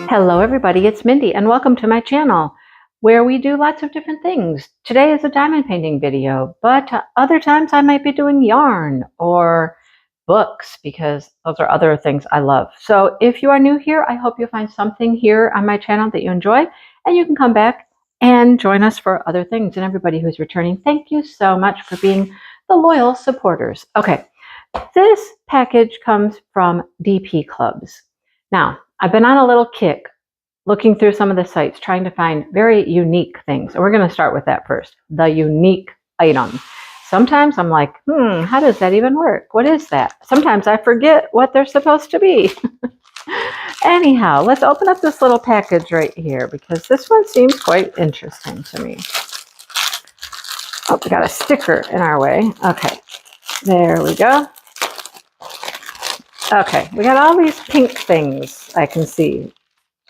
Hello everybody, it's Mindy and welcome to my channel where we do lots of different things. Today is a diamond painting video, but other times I might be doing yarn or books because those are other things I love. So if you are new here, I hope you'll find something here on my channel that you enjoy and you can come back and join us for other things. And everybody who's returning, thank you so much for being the loyal supporters. Okay, this package comes from DPCLUBS. Now, I've been on a little kick looking through some of the sites trying to find very unique things. And we're going to start with that first, the unique item. Sometimes I'm like, how does that even work? What is that? Sometimes I forget what they're supposed to be. Anyhow, let's open up this little package right here because this one seems quite interesting to me. Oh, we got a sticker in our way. Okay, there we go. Okay, we got all these pink things I can see.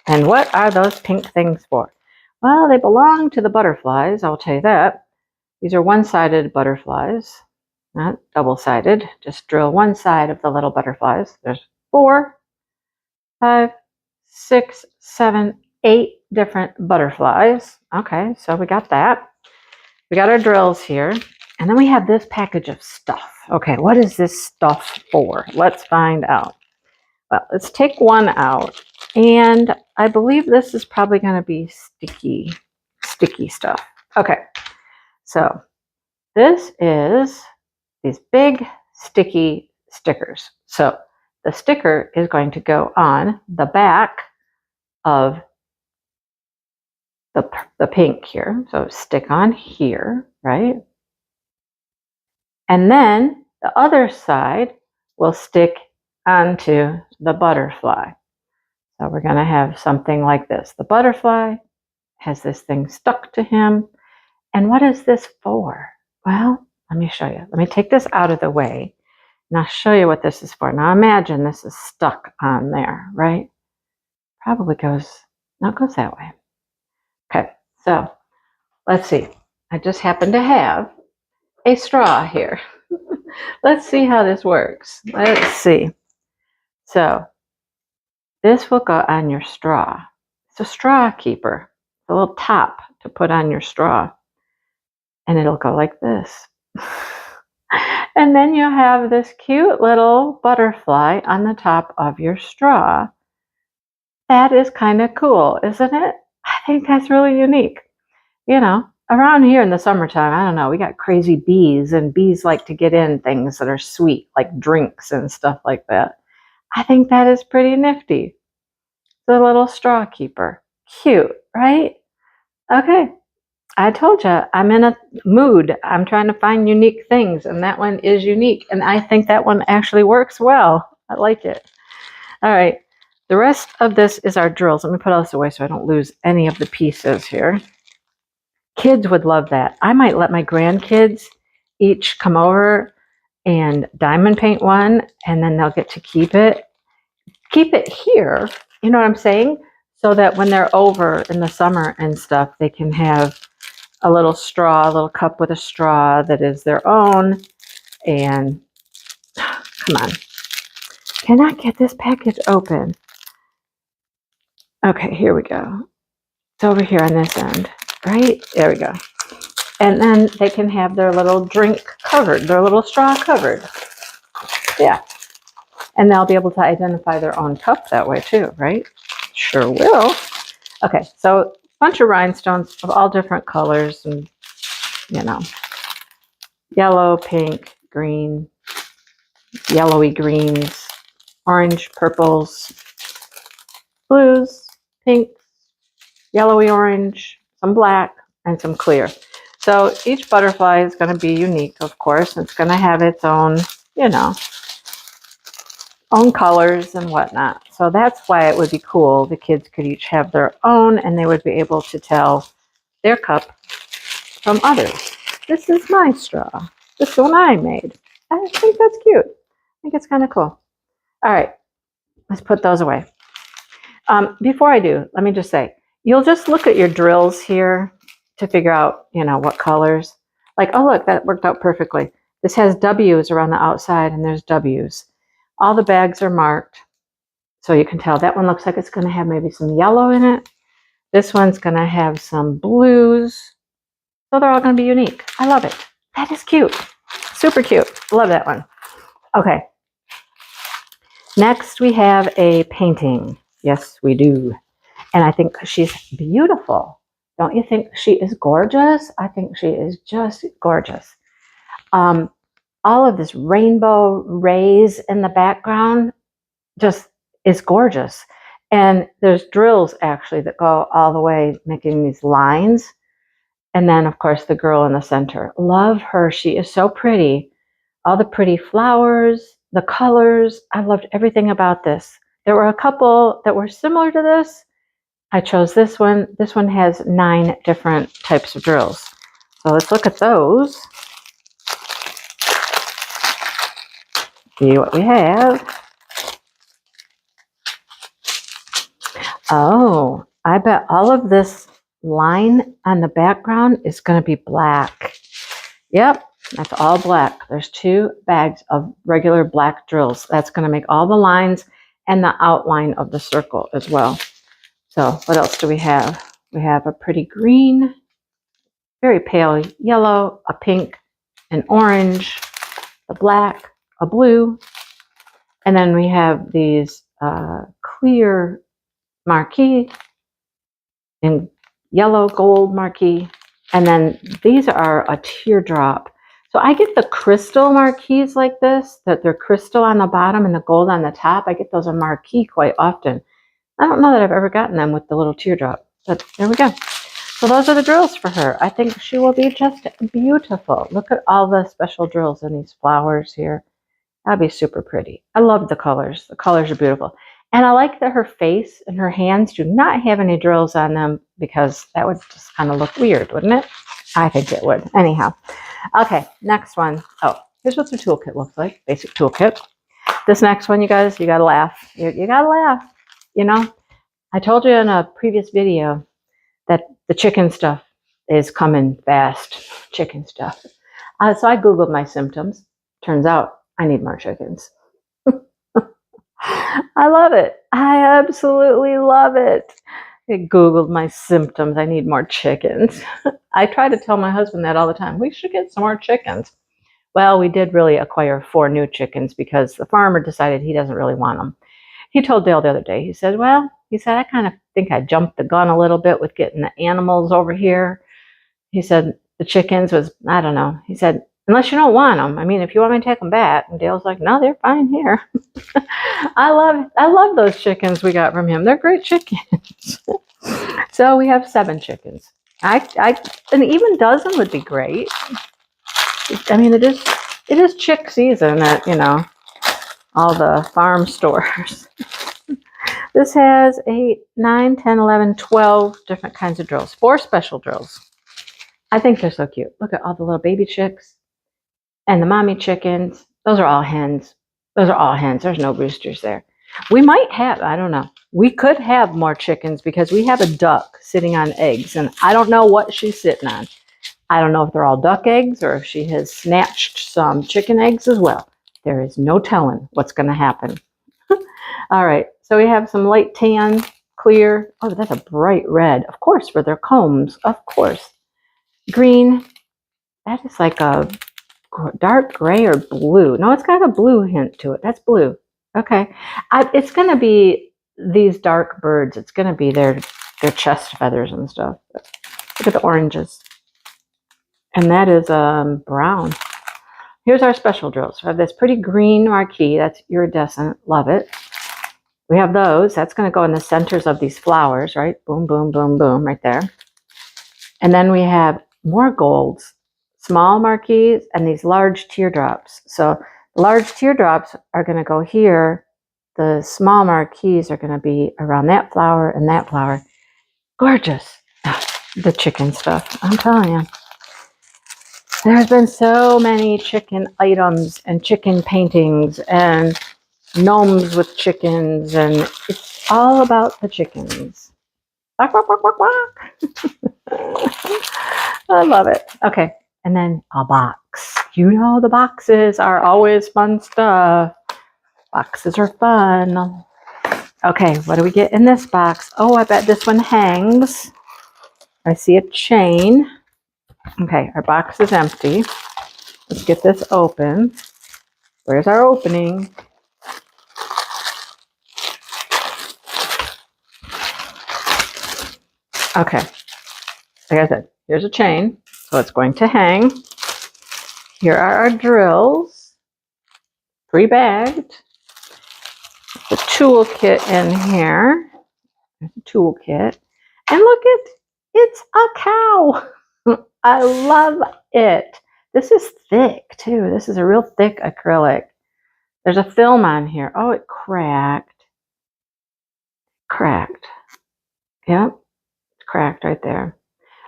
And what are those pink things for? Well, they belong to the butterflies, I'll tell you that. These are one-sided butterflies, not double-sided. Just drill one side of the little butterflies. There's 4, 5, 6, 7, 8 different butterflies. Okay, so we got that. We got our drills here. And then we have this package of stuff. Okay, what is this stuff for? Let's find out. Well, let's take one out. And I believe this is probably going to be sticky stuff. Okay, so this is these big sticky stickers. So the sticker is going to go on the back of the pink here. So stick on here, right? And then the other side will stick onto the butterfly. So we're going to have something like this. The butterfly has this thing stuck to him. And what is this for? Well, let me show you. Let me take this out of the way and I'll show you what this is for. Now imagine this is stuck on there, right? Probably goes, no, it goes that way. Okay, so let's see. I just happen to have a straw here. Let's see how this works. Let's see. So this will go on your straw. It's a straw keeper, a little top to put on your straw. And it'll go like this. And then you have this cute little butterfly on the top of your straw. That is kind of cool, isn't it? I think that's really unique. You know, around here in the summertime, I don't know, we got crazy bees, and bees like to get in things that are sweet, like drinks and stuff like that. I think that is pretty nifty. The little straw keeper. Cute, right? Okay. I told you, I'm in a mood. I'm trying to find unique things, and that one is unique. And I think that one actually works well. I like it. All right. The rest of this is our drills. Let me put all this away so I don't lose any of the pieces here. Kids would love that. I might let my grandkids each come over and diamond paint one, and then they'll get to keep it. Keep it here, you know what I'm saying? So that when they're over in the summer and stuff, they can have a little straw, a little cup with a straw that is their own. And come on, cannot get this package open. Okay, here we go. It's over here on this end, right? There we go. And then they can have their little drink covered, their little straw covered. Yeah. And they'll be able to identify their own cup that way too, right? Sure will. Okay, so a bunch of rhinestones of all different colors and, you know, yellow, pink, green, yellowy greens, orange, purples, blues, pinks, yellowy orange, some black, and some clear. So each butterfly is going to be unique, of course. It's going to have its own, you know, own colors and whatnot. So that's why it would be cool. The kids could each have their own, and they would be able to tell their cup from others. This is my straw. This one I made. I think that's cute. I think it's kind of cool. All right, let's put those away. Before I do, let me just say, you'll just look at your drills here to figure out, you know, what colors. Like, oh, look, that worked out perfectly. This has W's around the outside, and there's W's. All the bags are marked. So you can tell that one looks like it's going to have maybe some yellow in it. This one's going to have some blues. So they're all going to be unique. I love it. That is cute. Super cute. Love that one. Okay. Next we have a painting. Yes, we do. And I think she's beautiful. Don't you think she is gorgeous? I think she is just gorgeous. All of this rainbow rays in the background just is gorgeous. And there's drills actually that go all the way making these lines. And then, of course, the girl in the center. Love her. She is so pretty. All the pretty flowers, the colors. I loved everything about this. There were a couple that were similar to this. I chose this one. This one has 9 different types of drills. So let's look at those. See what we have. Oh, I bet all of this line on the background is going to be black. Yep, that's all black. There's 2 bags of regular black drills. That's going to make all the lines and the outline of the circle as well. So what else do we have? We have a pretty green, very pale yellow, a pink, an orange, a black, a blue, and then we have these clear marquee in yellow gold marquee, and then these are a teardrop. So I get the crystal marquees like this, that they're crystal on the bottom and the gold on the top. I get those on marquee quite often. I don't know that I've ever gotten them with the little teardrop, but there we go. So those are the drills for her. I think she will be just beautiful. Look at all the special drills in these flowers here. That'd be super pretty. I love the colors. The colors are beautiful. And I like that her face and her hands do not have any drills on them, because that would just kind of look weird, wouldn't it? I think it would. Anyhow. Okay, next one. Oh, here's what the toolkit looks like. Basic toolkit. This next one, you guys, you got to laugh. You got to laugh. You know, I told you in a previous video that the chicken stuff is coming fast. Chicken stuff. So I Googled my symptoms. Turns out I need more chickens. I love it. I absolutely love it. I Googled my symptoms. I need more chickens. I try to tell my husband that all the time. We should get some more chickens. Well, we did really acquire 4 new chickens because the farmer decided he doesn't really want them. He told Dale the other day, he said, I kind of think I jumped the gun a little bit with getting the animals over here. He said, the chickens was, I don't know. He said, unless you don't want them. I mean, if you want me to take them back. And Dale's like, no, they're fine here. I love those chickens we got from him. They're great chickens. So we have 7 chickens. An even dozen would be great. I mean, it is chick season at, all the farm stores. This has 8, 9, 10, 11, 12 different kinds of drills. 4 special drills. I think they're so cute. Look at all the little baby chicks and the mommy chickens. Those are all hens. Those are all hens. There's no roosters there. We might have, I don't know. We could have more chickens because we have a duck sitting on eggs, and I don't know what she's sitting on. I don't know if they're all duck eggs or if she has snatched some chicken eggs as well. There is no telling what's going to happen. All right, so we have some light tan, clear. Oh, that's a bright red. Of course, for their combs. Of course. Green. That is like a dark gray or blue. No, it's got a blue hint to it. That's blue. Okay. It's going to be these dark birds. It's going to be their chest feathers and stuff. Look at the oranges. And that is brown. Here's our special drills. We have this pretty green marquee. That's iridescent. Love it. We have those. That's going to go in the centers of these flowers, right? Boom, boom, boom, boom, right there. And then we have more golds, small marquees, and these large teardrops. So the large teardrops are going to go here. The small marquees are going to be around that flower and that flower. Gorgeous. The chicken stuff, I'm telling you. There's been so many chicken items and chicken paintings and gnomes with chickens, and it's all about the chickens. Quack, quack, quack, quack, quack. I love it. Okay, and then a box. You know the boxes are always fun stuff. Boxes are fun. Okay, what do we get in this box? Oh, I bet this one hangs. I see a chain. Okay, our box is empty. Let's get this open. Where's our opening? Okay, like I said, here's a chain, so it's going to hang. Here are our drills, pre-bagged. The toolkit in here. There's a toolkit. And look, it's a cow. I love it. This is thick too. This is a real thick acrylic. There's a film on here. Oh, it cracked. Cracked. Yep, it's cracked right there.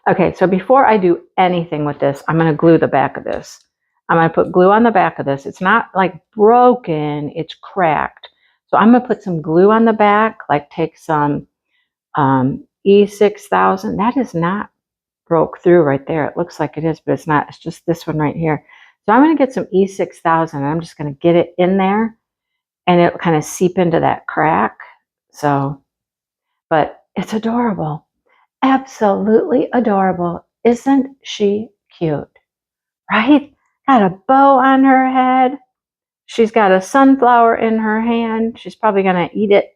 Okay, so before I do anything with this, I'm going to glue the back of this. I'm going to put glue on the back of this. It's not like broken, it's cracked. So I'm going to put some glue on the back, like take some E6000. That is not broke through right there. It looks like it is, but it's not. It's just this one right here. So I'm going to get some E6000 and I'm just going to get it in there and it'll kind of seep into that crack. So, but it's adorable. Absolutely adorable. Isn't she cute? Right? Got a bow on her head. She's got a sunflower in her hand. She's probably going to eat it.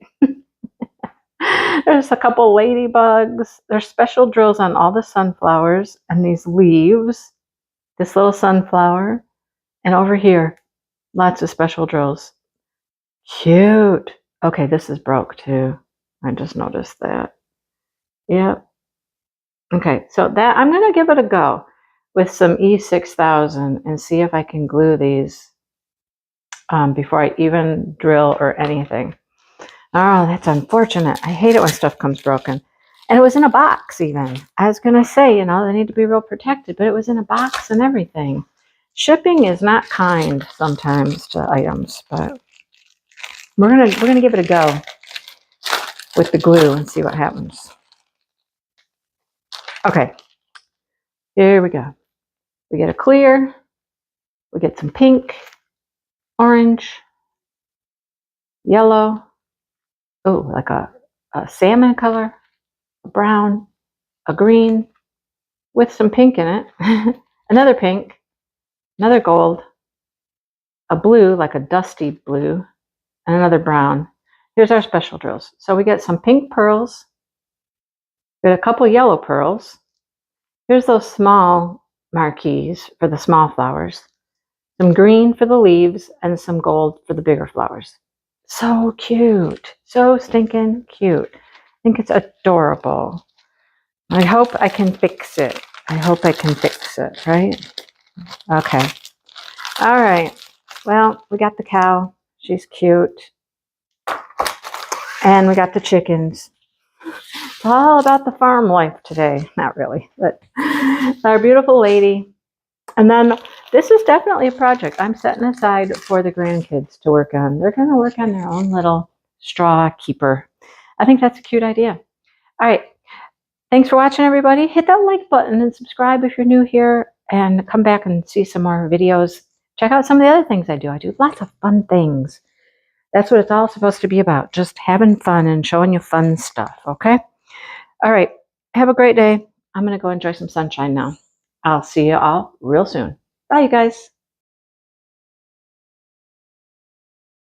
There's a couple ladybugs. There's special drills on all the sunflowers and these leaves. This little sunflower. And over here, lots of special drills. Cute. Okay, this is broke too. I just noticed that. Yep. Okay, so that I'm going to give it a go with some E6000 and see if I can glue these before I even drill or anything. Oh, that's unfortunate. I hate it when stuff comes broken. And it was in a box even. I was going to say, you know, they need to be real protected, but it was in a box and everything. Shipping is not kind sometimes to items, but we're gonna give it a go with the glue and see what happens. Okay, here we go. We get a clear, we get some pink, orange, yellow, oh, like a salmon color, a brown, a green, with some pink in it, another pink, another gold, a blue, like a dusty blue, and another brown. Here's our special drills. So we get some pink pearls, we got a couple yellow pearls. Here's those small marquees for the small flowers, some green for the leaves, and some gold for the bigger flowers. So cute. So stinking cute. I think it's adorable. I hope I can fix it. I hope I can fix it, right? Okay. All right. Well, we got the cow. She's cute. And we got the chickens. It's all about the farm life today. Not really, but our beautiful lady. And then this is definitely a project I'm setting aside for the grandkids to work on. They're going to work on their own little straw keeper. I think that's a cute idea. All right. Thanks for watching, everybody. Hit that like button and subscribe if you're new here, and come back and see some more videos. Check out some of the other things I do. I do lots of fun things. That's what it's all supposed to be about, just having fun and showing you fun stuff, okay? All right. Have a great day. I'm going to go enjoy some sunshine now. I'll see you all real soon. Bye, you guys.